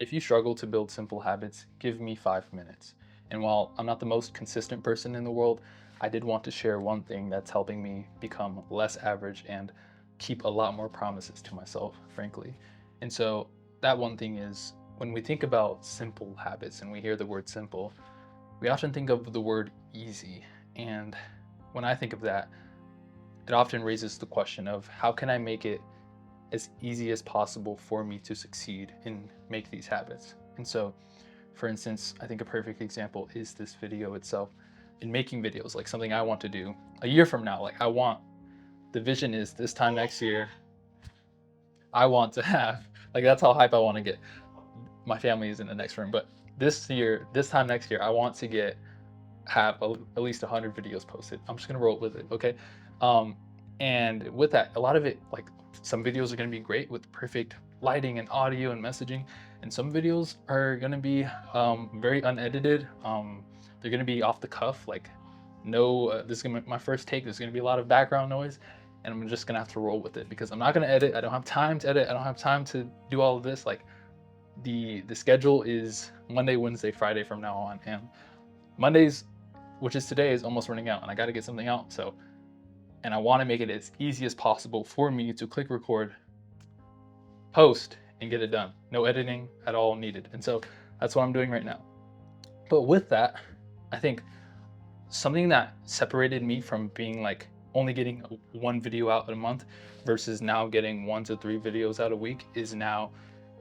if you struggle to build simple habits, give me 5 minutes. And while I'm not the most consistent person in the world, I did want to share one thing that's helping me become less average and keep a lot more promises to myself, frankly. And so that one thing is when we think about simple habits and we hear the word simple, we often think of the word easy. And when I think of that, it often raises the question of how can I make it as easy as possible for me to succeed and make these habits. And so, for instance, I think a perfect example is this video itself. In making videos, like something I want to do a year from now, like the vision is this time next year, I want to have, like, that's how hype I want to get. My family is in the next room, but this time next year, I want to have at least 100 videos posted. I'm just gonna roll with it, okay? Um, and with that, a lot of it, like some videos are gonna be great with perfect lighting and audio and messaging, and some videos are gonna be very unedited. They're gonna be off the cuff, like no, this is gonna be my first take. There's gonna be a lot of background noise, and I'm just gonna have to roll with it because I'm not gonna edit. I don't have time to edit. I don't have time to do all of this. Like the schedule is Monday, Wednesday, Friday from now on, and Mondays, which is today, is almost running out, and I got to get something out. So, and I want to make it as easy as possible for me to click record, post, and get it done. No editing at all needed. And so that's what I'm doing right now. But with that, I think something that separated me from being like only getting one video out a month versus now getting 1 to 3 videos out a week is now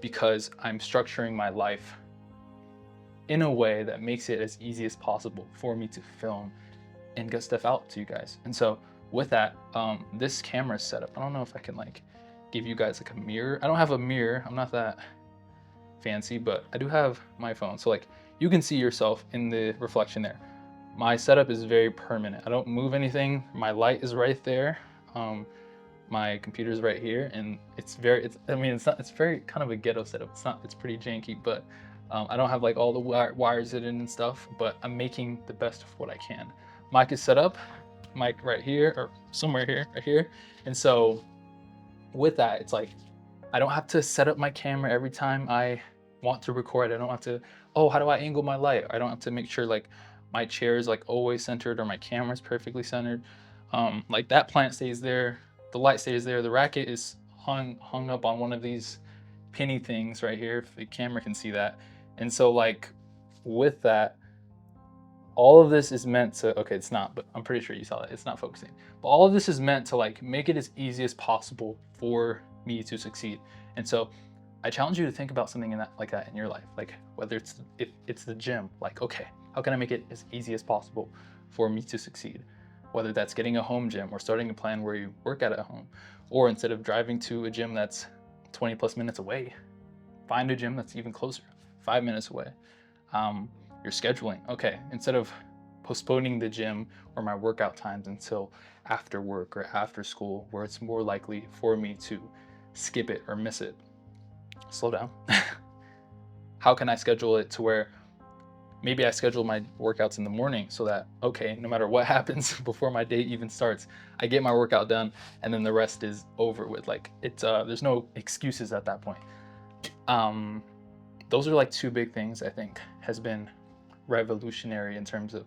because I'm structuring my life in a way that makes it as easy as possible for me to film and get stuff out to you guys. And so with that, this camera setup, I don't know if I can like give you guys like a mirror. I don't have a mirror. I'm not that fancy, but I do have my phone. So like you can see yourself in the reflection there. My setup is very permanent. I don't move anything. My light is right there. Um, my computer's right here, and I mean, it's very kind of a ghetto setup. It's pretty janky, but I don't have like all the wires in and stuff, but I'm making the best of what I can. Mic is set up, mic right here, or somewhere here, right here. And so with that, it's like, I don't have to set up my camera every time I want to record. I don't have to, oh, how do I angle my light? I don't have to make sure like my chair is like always centered or my camera's perfectly centered. Like that plant stays there, the light stays there, the racket is hung up on one of these penny things right here, if the camera can see that. And so like with that, all of this is meant to, okay, it's not, but I'm pretty sure you saw that. It's not focusing. But all of this is meant to like make it as easy as possible for me to succeed. And so I challenge you to think about something in that like that in your life. Like whether if it's the gym, like, okay, how can I make it as easy as possible for me to succeed? Whether that's getting a home gym or starting a plan where you work out at home, or instead of driving to a gym that's 20 plus minutes away, find a gym that's even closer, 5 minutes away. Your scheduling. Okay, instead of postponing the gym or my workout times until after work or after school, where it's more likely for me to skip it or miss it, slow down. How can I schedule it to where maybe I schedule my workouts in the morning so that, okay, no matter what happens before my day even starts, I get my workout done and then the rest is over with. Like there's no excuses at that point. Um, those are like two big things I think has been revolutionary in terms of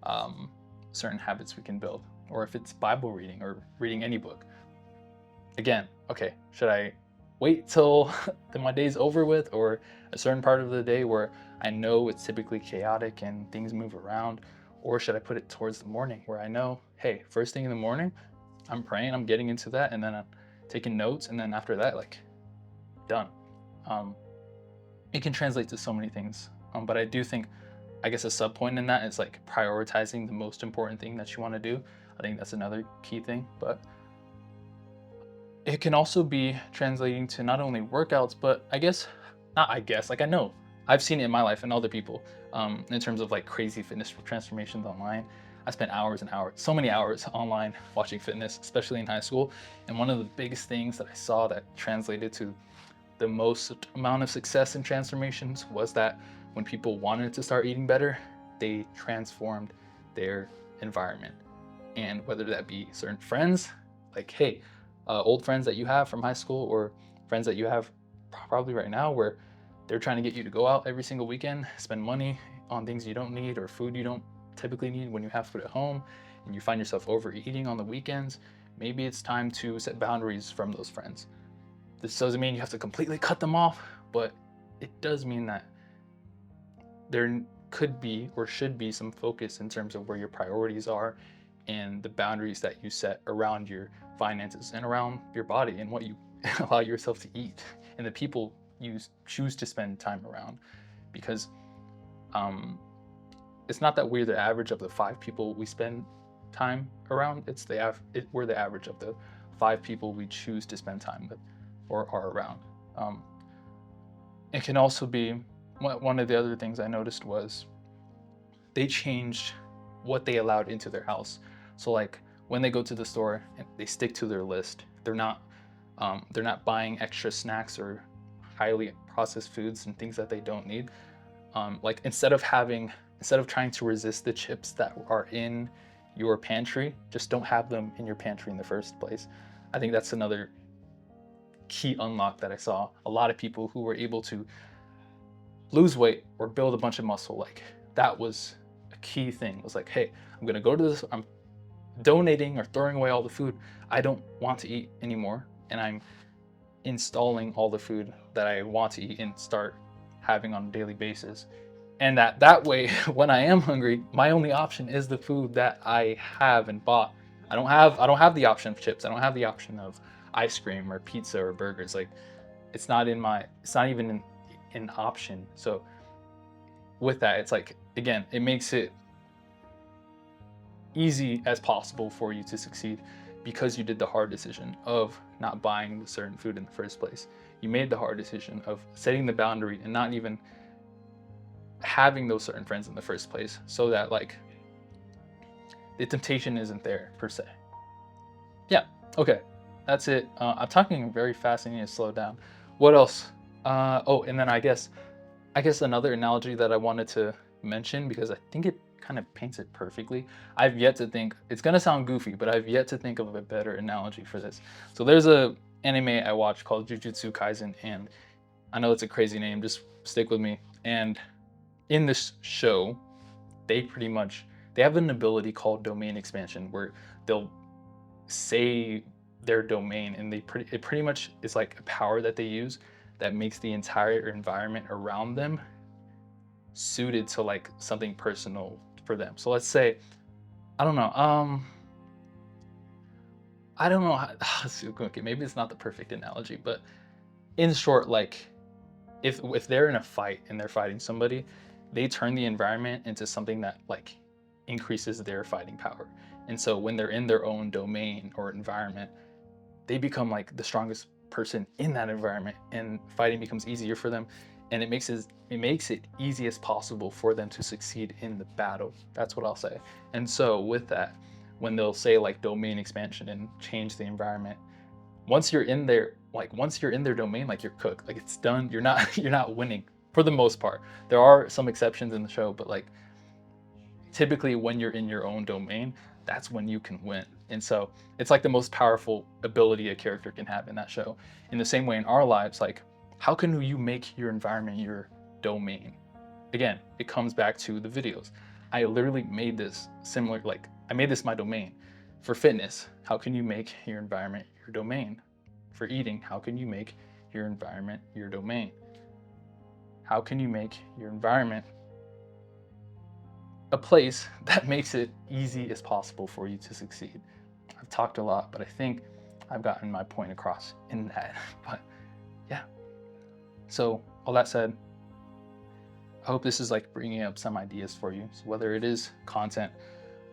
um, certain habits we can build, or if it's Bible reading or reading any book. Again, okay, should I wait till my day's over with, or a certain part of the day where I know it's typically chaotic and things move around, or should I put it towards the morning where I know, hey, first thing in the morning, I'm praying, I'm getting into that, and then I'm taking notes, and then after that, like, done. Um, it can translate to so many things, but I do think I guess a sub point in that is like prioritizing the most important thing that you want to do. I think that's another key thing, but it can also be translating to not only workouts, but like I know I've seen it in my life and other people in terms of like crazy fitness transformations online. I spent hours and hours, so many hours online watching fitness, especially in high school. And one of the biggest things that I saw that translated to the most amount of success in transformations was that when people wanted to start eating better, they transformed their environment. And whether that be certain friends, like, hey, old friends that you have from high school, or friends that you have probably right now, where they're trying to get you to go out every single weekend, spend money on things you don't need or food you don't typically need when you have food at home, and you find yourself overeating on the weekends. Maybe it's time to set boundaries from those friends. This doesn't mean you have to completely cut them off, but it does mean that there could be or should be some focus in terms of where your priorities are and the boundaries that you set around your finances and around your body and what you allow yourself to eat and the people you choose to spend time around. Because it's not that we're the average of the 5 people we spend time around. It's we're the average of the 5 people we choose to spend time with or are around. It can also be one of the other things I noticed was they changed what they allowed into their house. So like when they go to the store and they stick to their list, they're not buying extra snacks or highly processed foods and things that they don't need. Like instead of trying to resist the chips that are in your pantry, just don't have them in your pantry in the first place. I think that's another key unlock that I saw. A lot of people who were able to lose weight or build a bunch of muscle, like that was a key thing. It was like, hey, I'm gonna go to this, I'm donating or throwing away all the food I don't want to eat anymore, and I'm installing all the food that I want to eat and start having on a daily basis. And that way, when I am hungry, my only option is the food that I have and bought. I don't have the option of chips. I don't have the option of ice cream or pizza or burgers. Like it's not even an option. So with that, it's like, again, it makes it easy as possible for you to succeed because you did the hard decision of not buying the certain food in the first place. You made the hard decision of setting the boundary and not even having those certain friends in the first place, so that like the temptation isn't there per se. Yeah, okay, that's it. I'm talking very fast. I need to slow down. What else? Oh, and then I guess another analogy that I wanted to mention, because I think it kind of paints it perfectly. I've yet to think, it's gonna sound goofy, but I've yet to think of a better analogy for this. So there's a anime I watch called Jujutsu Kaisen, and I know it's a crazy name, just stick with me. And in this show, they have an ability called domain expansion, where they'll say their domain, and it pretty much is like a power that they use that makes the entire environment around them suited to like something personal for them. So let's say, I don't know, I don't know how, okay, maybe it's not the perfect analogy, but in short, like if they're in a fight and they're fighting somebody, they turn the environment into something that like increases their fighting power. And so when they're in their own domain or environment, they become like the strongest person in that environment, and fighting becomes easier for them, and it makes it easy as possible for them to succeed in the battle. That's what I'll say. And so with that, when they'll say like domain expansion and change the environment, once you're in their domain, like you're cooked, like it's done. You're not winning for the most part. There are some exceptions in the show, but like typically when you're in your own domain, that's when you can win. And so it's like the most powerful ability a character can have in that show. In the same way in our lives, like how can you make your environment your domain? Again, it comes back to the videos. I literally made this similar, like I made this my domain. For fitness, how can you make your environment your domain? For eating, how can you make your environment your domain? How can you make your environment a place that makes it easy as possible for you to succeed? I've talked a lot, but I think I've gotten my point across in that. But yeah. So all that said, I hope this is like bringing up some ideas for you. So whether it is content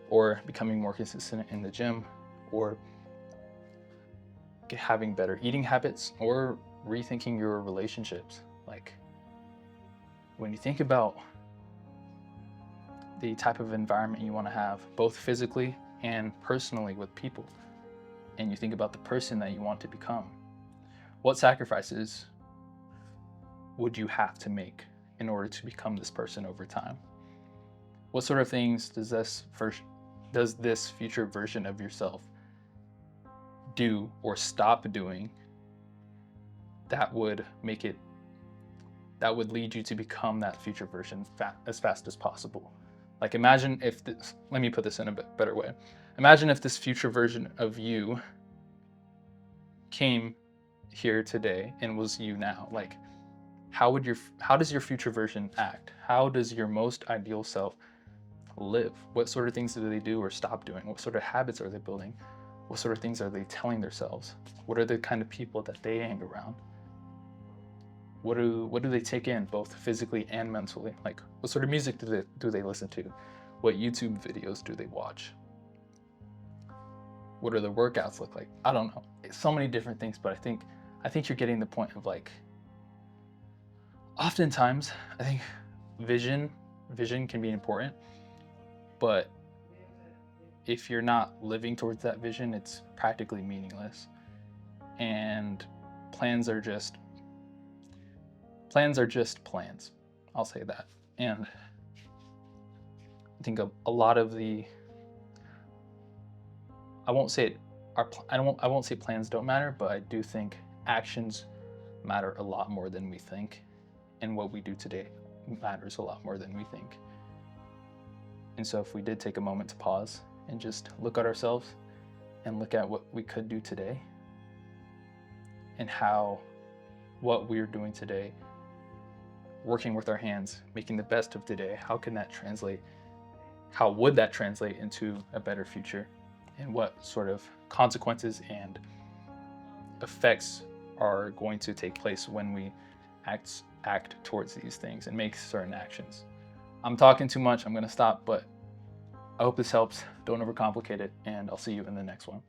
or becoming more consistent in the gym, or having better eating habits, or rethinking your relationships. Like when you think about the type of environment you want to have, both physically and personally with people, and you think about the person that you want to become, what sacrifices would you have to make in order to become this person over time? What sort of things does this future version of yourself do or stop doing that would make it that would lead you to become that future version as fast as possible. Like imagine if this, let me put this in a bit better way. Imagine if this future version of you came here today and was you now. Like how does your future version act? How does your most ideal self live? What sort of things do they do or stop doing? What sort of habits are they building? What sort of things are they telling themselves? What are the kind of people that they hang around? What do they take in, both physically and mentally? Like what sort of music do they listen to? What YouTube videos do they watch? What do their workouts look like? I don't know. It's so many different things, but I think you're getting the point of like, oftentimes I think vision can be important, but if you're not living towards that vision, it's practically meaningless. And plans are just plans. I'll say that. And I think a lot of the, I won't say I won't say plans don't matter, but I do think actions matter a lot more than we think, and what we do today matters a lot more than we think. And so if we did take a moment to pause and just look at ourselves and look at what we could do today and how what we're doing today, working with our hands, making the best of today, how would that translate into a better future? And what sort of consequences and effects are going to take place when we act towards these things and make certain actions. I'm talking too much, I'm gonna stop, but I hope this helps. Don't overcomplicate it, and I'll see you in the next one.